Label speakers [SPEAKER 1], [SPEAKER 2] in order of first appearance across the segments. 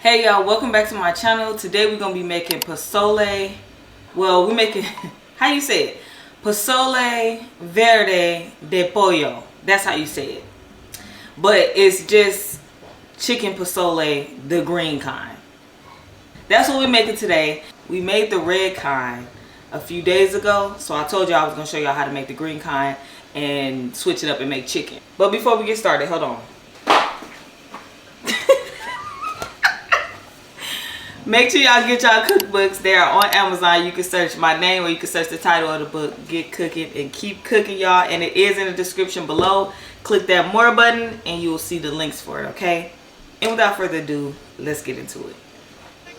[SPEAKER 1] Hey y'all, welcome back to my channel. Today we're gonna be making pozole. Well, we're making how you say it? Pozole verde de pollo. That's how you say it. But it's just chicken pozole, the green kind. That's what we're making today. We made the red kind a few days ago, so I told y'all I was gonna show y'all how to make the green kind and switch it up and make chicken. But before we get started, hold on. Make sure y'all get y'all cookbooks. They are on Amazon. You can search my name or you can search the title of the book, Get Cooking and Keep Cooking, y'all. And it is in the description below. Click that more button and you will see the links for it, okay? And without further ado, let's get into it.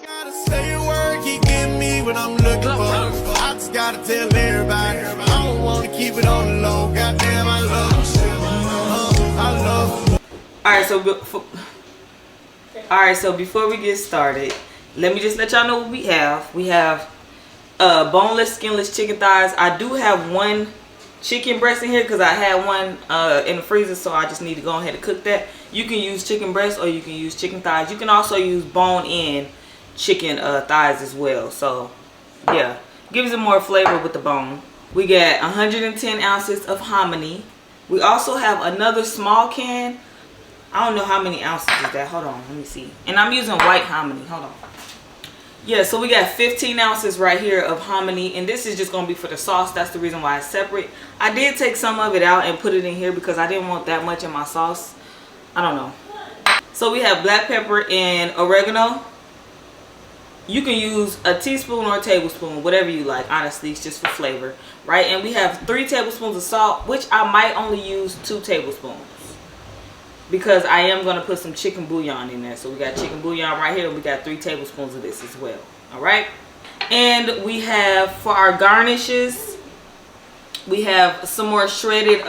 [SPEAKER 2] Gotta say a word, keep getting me what I'm looking for. I just gotta tell everybody, I don't wanna keep it on the low. Goddamn, I love
[SPEAKER 1] Alright, so before we get started, let me just let y'all know what we have. We have boneless, skinless chicken thighs. I do have one chicken breast in here because I had one in the freezer, so I just need to go ahead and cook that. You can use chicken breast or you can use chicken thighs. You can also use bone-in chicken thighs as well. So yeah, gives it more flavor with the bone. We got 110 ounces of hominy. We also have another small can. I don't know how many ounces is that. Hold on, let me see. And I'm using white hominy. Hold on. Yeah, so we got 15 ounces right here of hominy, and this is just going to be for the sauce. That's the reason why it's separate. I did take some of it out and put it in here because I didn't want that much in my sauce. I don't know. So we have black pepper and oregano. You can use a teaspoon or a tablespoon, whatever you like. Honestly, it's just for flavor, right? And we have 3 tablespoons of salt, which I might only use 2 tablespoons. Because I am going to put some chicken bouillon in there. So we got chicken bouillon right here. And we got 3 tablespoons of this as well. Alright. And we have, for our garnishes, we have some more shredded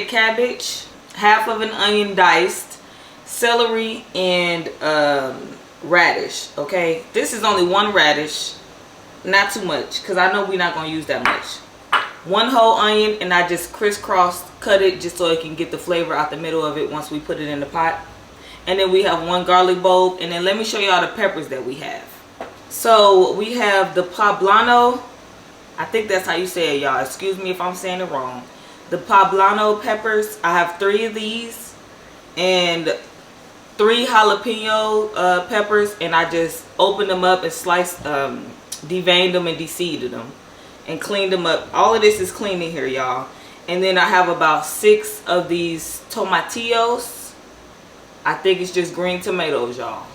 [SPEAKER 1] cabbage. Half of an onion diced. Celery and radish. Okay. This is only 1 radish. Not too much. Because I know we're not going to use that much. 1 whole onion, and I just crisscross cut it just so it can get the flavor out the middle of it once we put it in the pot. And then we have 1 garlic bulb, and then let me show y'all the peppers that we have. So we have the Poblano. I think that's how you say it, y'all. Excuse me if I'm saying it wrong. The Poblano peppers. I have 3 of these and 3 jalapeno peppers, and I just opened them up and sliced, deveined them and de-seeded them. And cleaned them up. All of this is clean in here, y'all. And then I have about 6 of these tomatillos. I think it's just green tomatoes, y'all.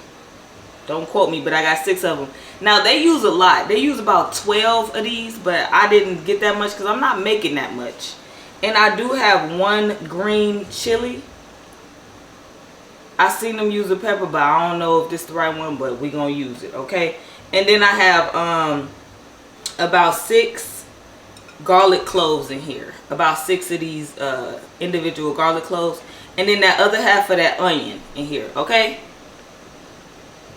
[SPEAKER 1] Don't quote me, but I got 6 of them. Now, they use a lot. They use about 12 of these, but I didn't get that much because I'm not making that much. And I do have 1 green chili. I seen them use a pepper, but I don't know if this is the right one, but we're going to use it, okay? And then I have about 6 garlic cloves in here. About 6 of these individual garlic cloves. And then that other half of that onion in here, okay?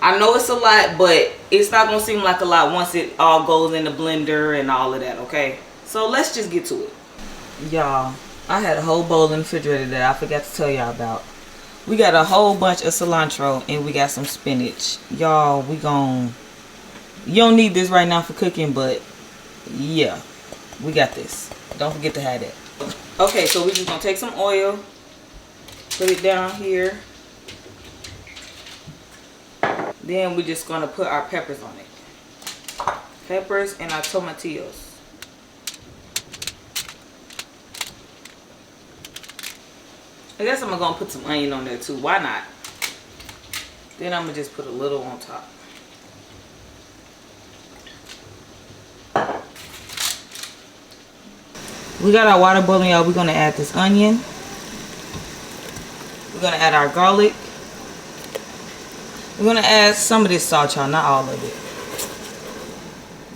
[SPEAKER 1] I know it's a lot, but it's not going to seem like a lot once it all goes in the blender and all of that, okay? So let's just get to it. Y'all, I had a whole bowl in the refrigerator that I forgot to tell y'all about. We got a whole bunch of cilantro and we got some spinach. Y'all, we gon'... You don't need this right now for cooking, but yeah, we got this. Don't forget to have that. Okay, so we're just going to take some oil, put it down here. Then we're just going to put our peppers on it. Peppers and our tomatillos. I guess I'm going to put some onion on there too. Why not? Then I'm going to just put a little on top. We got our water boiling, y'all. We're going to add this onion. We're going to add our garlic. We're going to add some of this salt, y'all. Not all of it.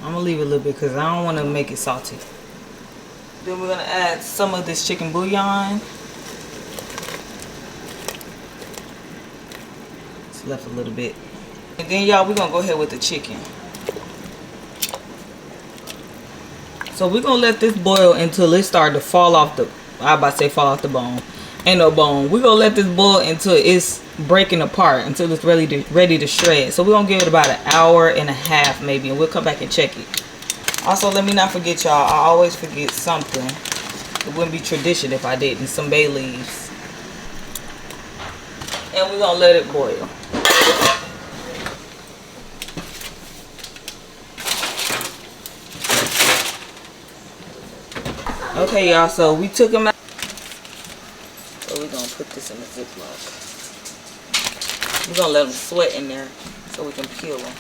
[SPEAKER 1] I'm going to leave it a little bit because I don't want to make it salty. Then we're going to add some of this chicken bouillon. It's left a little bit. And then, y'all, we're going to go ahead with the chicken. So we're going to let this boil until it starts to fall off the, I about to say fall off the bone. Ain't no bone. We're gonna let this boil until it's breaking apart, until it's ready to shred. So we're gonna give it about an hour and a half maybe, and we'll come back and check it. Also, let me not forget, y'all, I always forget something. It wouldn't be tradition if I didn't. Some bay leaves. And we're gonna let it boil. Okay, y'all, so we took them out. So we're gonna put this in the Ziplock. We're gonna let them sweat in there so we can peel them.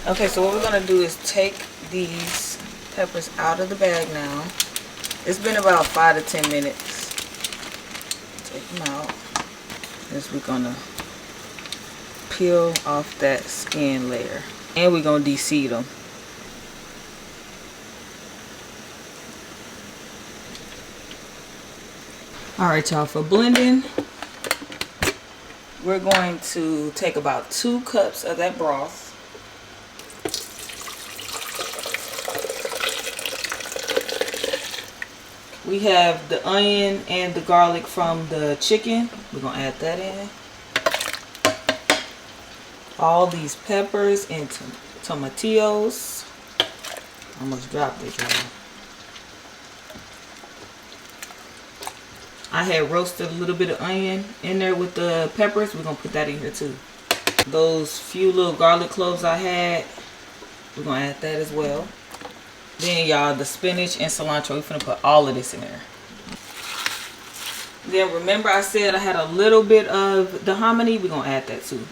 [SPEAKER 1] Okay, so what we're gonna do is take these peppers out of the bag now. It's been about 5 to 10 minutes. Take them out. Next, we're gonna peel off that skin layer, and we're gonna de-seed them. All right, y'all, for blending, we're going to take about 2 cups of that broth. We have the onion and the garlic from the chicken. We're gonna add that in. All these peppers and tomatillos. Almost dropped it, y'all. I had roasted a little bit of onion in there with the peppers. We're gonna put that in here too. Those few little garlic cloves I had, we're gonna add that as well. Then, y'all, the spinach and cilantro, we're gonna put all of this in there. Then remember I said I had a little bit of the hominy, we're gonna add that too.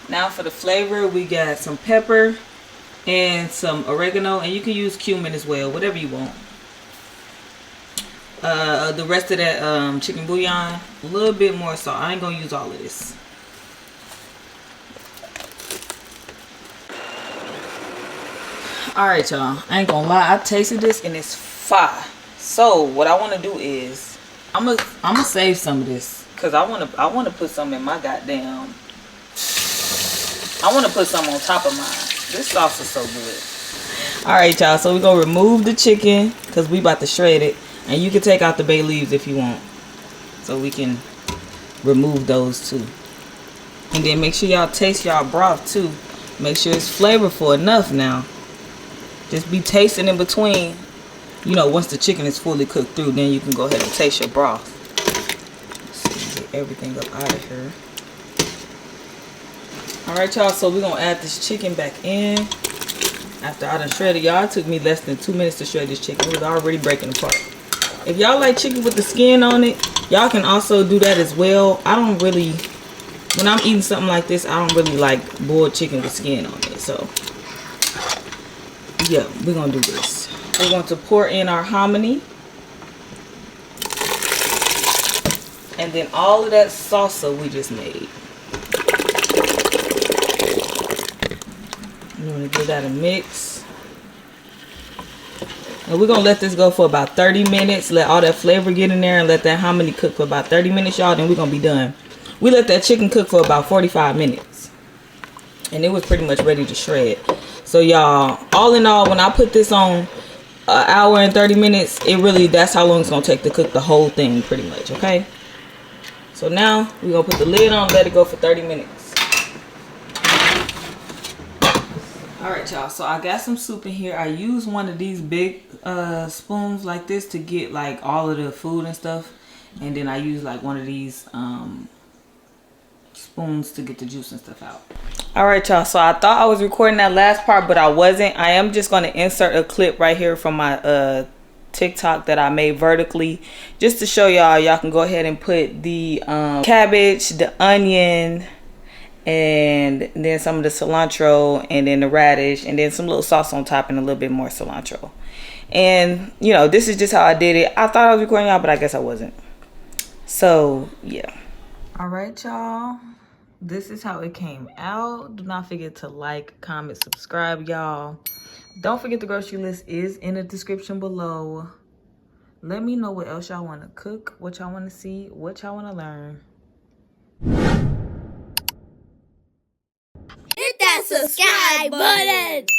[SPEAKER 1] Now for the flavor, we got some pepper and some oregano, and you can use cumin as well, whatever you want. The rest of that chicken bouillon, a little bit more salt. I ain't gonna use all of this. Alright, y'all, I ain't gonna lie, I tasted this and it's fire. So what I want to do is I'm gonna save some of this, because I want to put some in my goddamn, I want to put some on top of mine. This sauce is so good. Alright, y'all, so we're gonna remove the chicken because we about to shred it. And you can take out the bay leaves if you want. So we can remove those too. And then make sure y'all taste y'all broth too. Make sure it's flavorful enough now. Just be tasting in between. You know, once the chicken is fully cooked through, then you can go ahead and taste your broth. Let's see, get everything up out of here. Alright, y'all, so we're gonna add this chicken back in. After I done shredded, y'all, it took me less than 2 minutes to shred this chicken. It was already breaking apart. If y'all like chicken with the skin on it, y'all can also do that as well. I don't really, when I'm eating something like this, I don't really like boiled chicken with skin on it. So, yeah, we're going to do this. We're going to pour in our hominy. And then all of that salsa we just made. I'm going to give that a mix. And we're going to let this go for about 30 minutes. Let all that flavor get in there and let that hominy cook for about 30 minutes, y'all. Then we're going to be done. We let that chicken cook for about 45 minutes. And it was pretty much ready to shred. So, y'all, all in all, when I put this on an hour and 30 minutes, it really, that's how long it's going to take to cook the whole thing pretty much, okay? So now we're going to put the lid on, let it go for 30 minutes. Alright, y'all, so I got some soup in here. I use one of these big spoons like this to get like all of the food and stuff, and then I use like one of these spoons to get the juice and stuff out. Alright, y'all, so I thought I was recording that last part, but I wasn't. I am just going to insert a clip right here from my TikTok that I made vertically, just to show y'all can go ahead and put the cabbage, the onion, and then some of the cilantro, and then the radish, and then some little sauce on top, and a little bit more cilantro. And you know, this is just how I did it. I thought I was recording y'all, but I guess I wasn't. So yeah. All right, y'all, this is how it came out. Do not forget to like, comment, subscribe, y'all. Don't forget the grocery list is in the description below. Let me know what else y'all want to cook, what y'all want to see, what y'all want to learn.
[SPEAKER 3] like Boneless.